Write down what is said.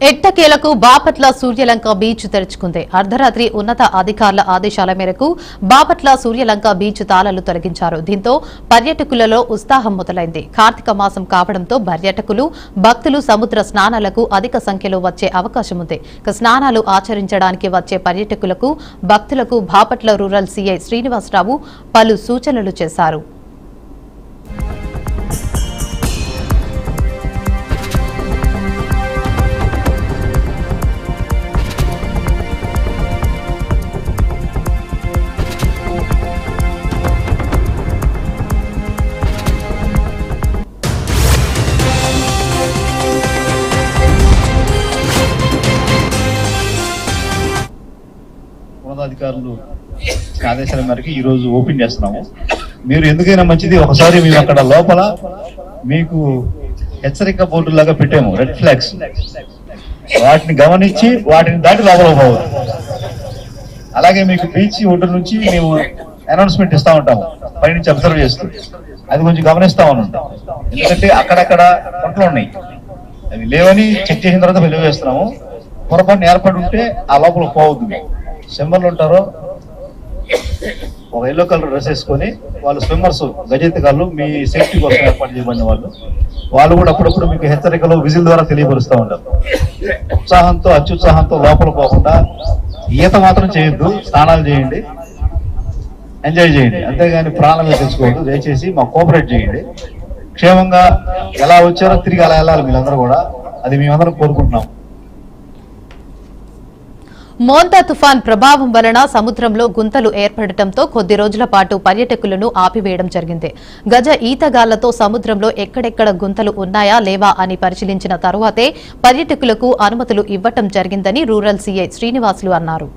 ఎట్టకేలకు బాపట్ల సూర్యలంక బీచ్ తెరుచుకుంది. అర్ధరాత్రి ఉన్నత అధికారుల ఆదేశాల మేరకు బాపట్ల సూర్యలంక బీచ్ తాళాలు తొలగించారు. దీంతో పర్యాటకులలో ఉత్సాహం మొదలైంది. కార్తీక మాసం కావడంతో పర్యాటకులు, భక్తులు సముద్ర స్నానాలకు అధిక సంఖ్యలో వచ్చే అవకాశం ఉంది. స్నానాలు ఆచరించడానికి వచ్చే పర్యాటకులకు, భక్తులకు బాపట్ల రూరల్ సీఐ శ్రీనివాసరావు పలు సూచనలు చేశారు. ఉన్నతాధికారులు ఆదేశాల మేరకు ఈ రోజు ఓపెన్ చేస్తున్నాము. మీరు ఎందుకైనా మంచిది ఒకసారి మేము అక్కడ లోపల మీకు హెచ్చరిక బోర్డు లాగా పెట్టాము, రెడ్ ఫ్లాగ్స్. వాటిని గమనించి వాటిని దాటి లోపల పోవాలి. అలాగే మీకు బీచ్ ఒడ్డు నుంచి మేము అనౌన్స్మెంట్ ఇస్తా ఉంటాము, పైనుంచి అబ్జర్వ్ చేస్తూ. అది కొంచెం గమనిస్తా ఉంటాం, ఎందుకంటే అక్కడక్కడ పంటలు ఉన్నాయి, అవి లేవని చెక్ చేసిన తర్వాత వెలువ వేస్తున్నాము. పొరపాటున ఏర్పడి ఉంటే ఆ లోపల పోవద్దు. స్విమ్మర్లు ఉంటారో ఒక ఎల్లో కలర్ డ్రెస్ వేసుకొని వాళ్ళు స్విమ్మర్స్, గజెత్తగాళ్ళు, మీ సేఫ్టీ కోసం ఏర్పాటు చేయబడిన వాళ్ళు కూడా అప్పుడప్పుడు మీకు హెచ్చరికలు విజిల్ ద్వారా తెలియపరుస్తూ ఉంటారు. ఉత్సాహంతో అత్యుత్సాహంతో లోపల పోకుండా ఈత మాత్రం చేయొద్దు, స్నానాలు చేయండి, ఎంజాయ్ చేయండి, అంతేగాని ప్రాణాలు తెచ్చుకోవద్దు. దయచేసి మాకు కోఆపరేట్ చేయండి. క్షేమంగా ఎలా వచ్చారో తిరిగి అలా వెళ్ళాలి మీరందరూ కూడా, అది మేమందరం కోరుకుంటున్నాం. మోంతా తుఫాన్ ప్రభావం వలన సముద్రంలో గుంతలు ఏర్పడటంతో కొద్ది రోజుల పాటు పర్యాటకులను ఆపివేయడం జరిగింది. గజ ఈతగాళ్లతో సముద్రంలో ఎక్కడెక్కడ గుంతలు ఉన్నాయా లేవా అని పరిశీలించిన తరువాతే పర్యాటకులకు అనుమతులు ఇవ్వటం జరిగిందని రూరల్ సీఐ శ్రీనివాసులు అన్నారు.